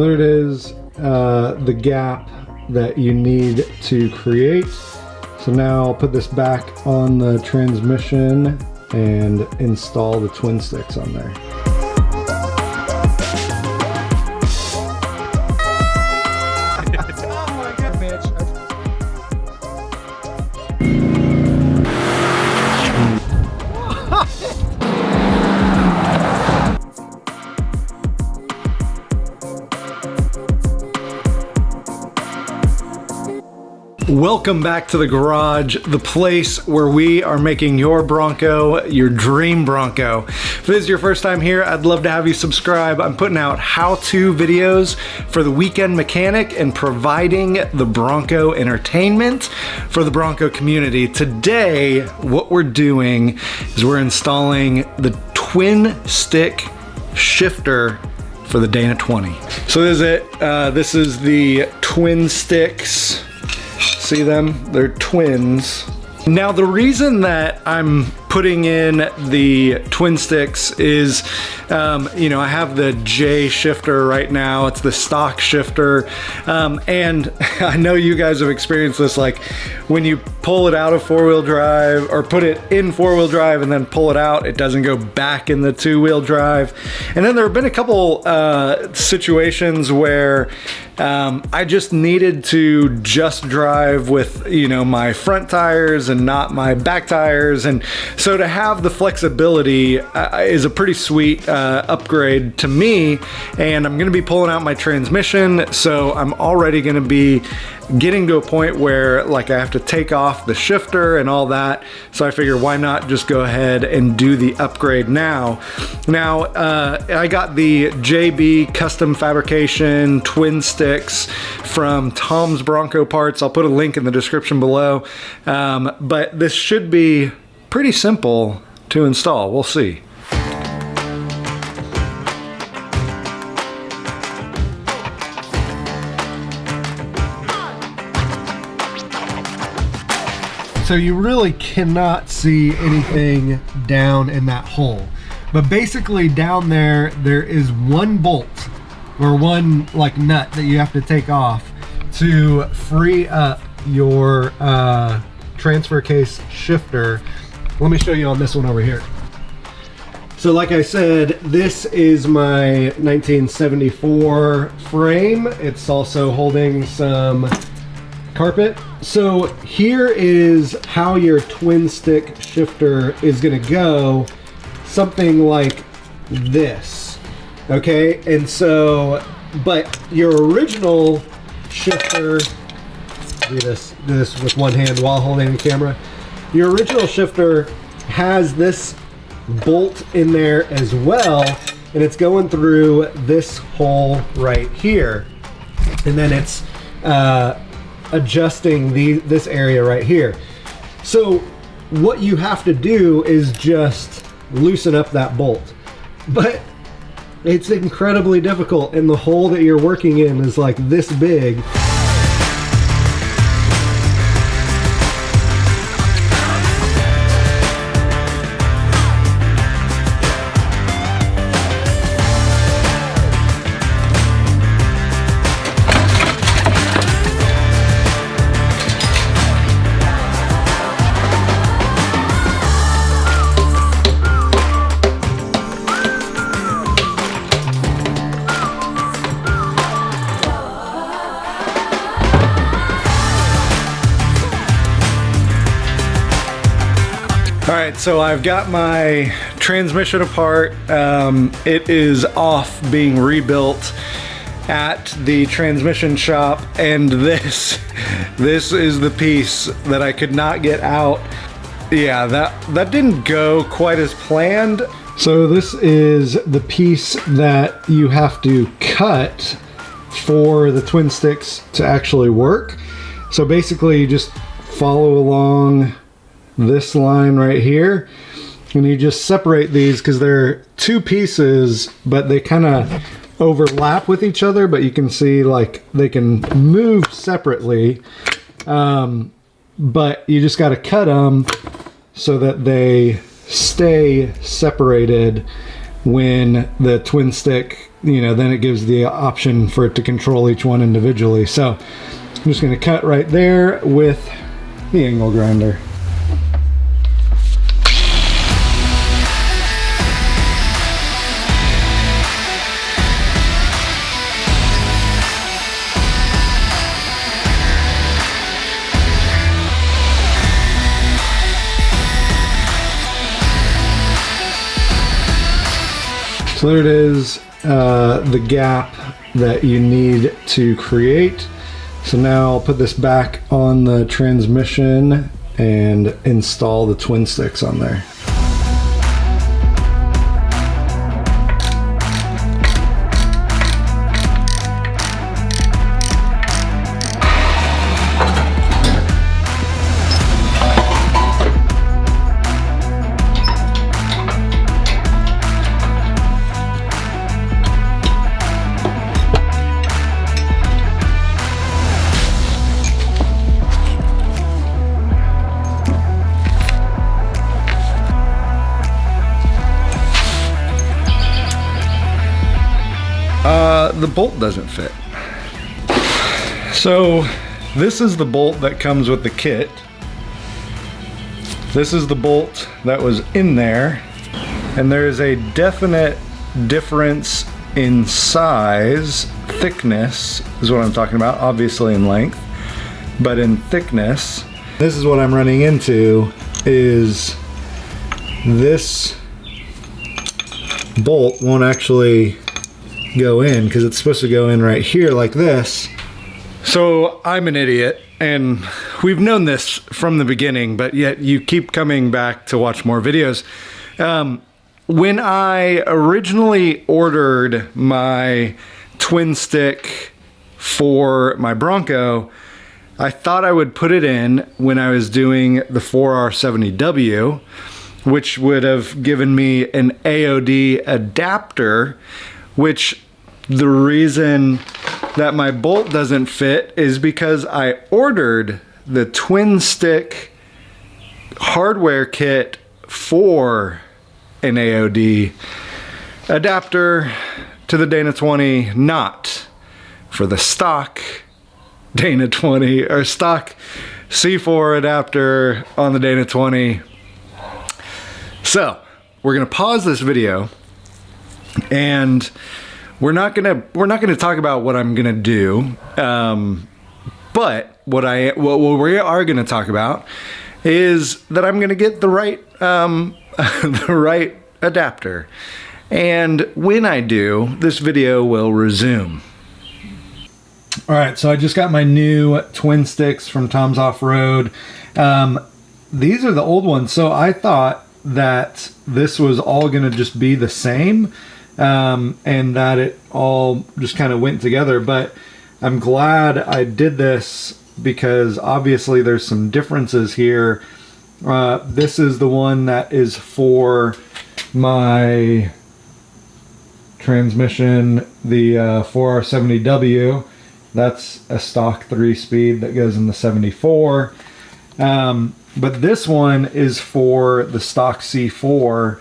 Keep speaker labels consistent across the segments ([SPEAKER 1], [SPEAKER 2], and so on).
[SPEAKER 1] So there it is, the gap that you need to create. So now I'll put this back on the transmission and install the twin sticks on there. Welcome back to the garage, the place where we are making your Bronco your dream Bronco. If this is your first time here, I'd love to have you subscribe. I'm putting out how-to videos for the weekend mechanic and providing the Bronco entertainment for the Bronco community. Today, what we're doing is we're installing the twin stick shifter for the Dana 20. So this is it. This is the twin sticks. See them? They're twins. Now the reason that I'm putting in the twin sticks is, you know, I have the J shifter right now. It's the stock shifter. And I know you guys have experienced this, like when you pull it out of four-wheel drive or put it in four-wheel drive and then pull it out, it doesn't go back in the two-wheel drive. And then there have been a couple situations where I just needed to just drive with, you know, my front tires and not my back tires. And so to have the flexibility is a pretty sweet upgrade to me. And I'm gonna be pulling out my transmission, so I'm already gonna be getting to a point where like I have to take off the shifter and all that. So I figure why not just go ahead and do the upgrade now. Now I got the JB custom fabrication twin sticks from Tom's Bronco Parts. I'll put a link in the description below. But this should be pretty simple to install. We'll see. So you really cannot see anything down in that hole. But basically down there, there is one bolt or one like nut that you have to take off to free up your transfer case shifter. Let me show you on this one over here. So like I said, this is my 1974 frame. It's also holding some carpet. So here is how your twin stick shifter is gonna go, something like this, okay? And so, but your original shifter, do this with one hand while holding the camera. Your original shifter has this bolt in there as well, and it's going through this hole right here. And then it's adjusting this area right here. So what you have to do is just loosen up that bolt. But it's incredibly difficult, and the hole that you're working in is like this big. All right, so I've got my transmission apart. It is off being rebuilt at the transmission shop, and this is the piece that I could not get out. Yeah, that didn't go quite as planned. So this is the piece that you have to cut for the twin sticks to actually work. So basically you just follow along this line right here, and you just separate these because they're two pieces, but they kind of overlap with each other, but you can see like they can move separately, but you just got to cut them so that they stay separated when the twin stick, you know, then it gives the option for it to control each one individually. So I'm just going to cut right there with the angle grinder. So there it is, the gap that you need to create. So now I'll put this back on the transmission and install the twin sticks on there. The bolt doesn't fit. So this is the bolt that comes with the kit. This is the bolt that was in there, and there is a definite difference in size. Thickness is what I'm talking about, obviously in length, but in thickness. This is what I'm running into, is this bolt won't actually go in because it's supposed to go in right here like this. So I'm an idiot, and we've known this from the beginning, but yet you keep coming back to watch more videos. When I originally ordered my twin stick for my Bronco, I thought I would put it in when I was doing the 4R70W, which would have given me an AOD adapter, which the reason that my bolt doesn't fit is because I ordered the twin stick hardware kit for an AOD adapter to the Dana 20, not for the stock Dana 20 or stock C4 adapter on the Dana 20. So we're gonna pause this video, and we're not gonna talk about what I'm gonna do, but what we are gonna talk about is that I'm gonna get the right the right adapter, and when I do, this video will resume. All right, so I just got my new twin sticks from Tom's Off-Road. These are the old ones, so I thought that this was all gonna just be the same, and that it all just kind of went together, but I'm glad I did this because obviously there's some differences here. This is the one that is for my transmission, the 4R70W. That's a stock 3-speed that goes in the 74. But this one is for the stock C4,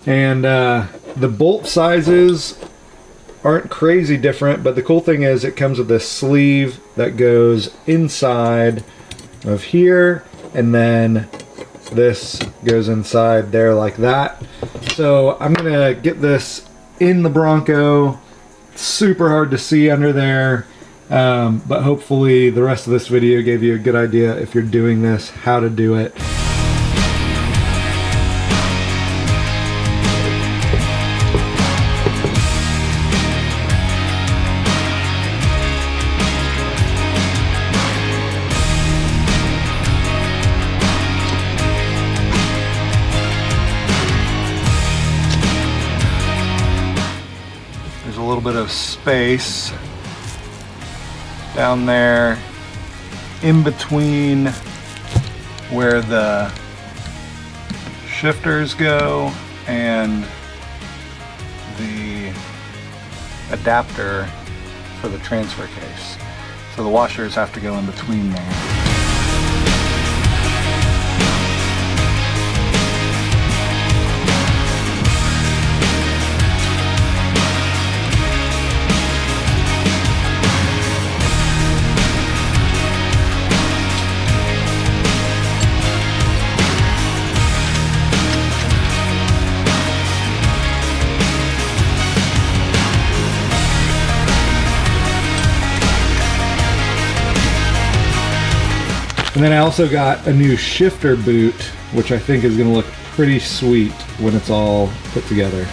[SPEAKER 1] and the bolt sizes aren't crazy different, but the cool thing is it comes with this sleeve that goes inside of here, and then this goes inside there like that. So I'm gonna get this in the Bronco. It's super hard to see under there, but hopefully the rest of this video gave you a good idea, if you're doing this, how to do it. There's a little bit of space down there in between where the shifters go and the adapter for the transfer case. So the washers have to go in between there. And then I also got a new shifter boot, which I think is gonna look pretty sweet when it's all put together.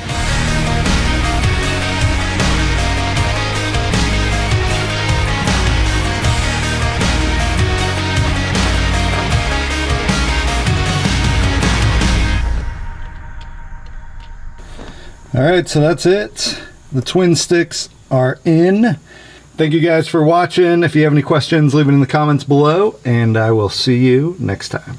[SPEAKER 1] All right, so that's it. The twin sticks are in. Thank you guys for watching. If you have any questions, leave it in the comments below, and I will see you next time.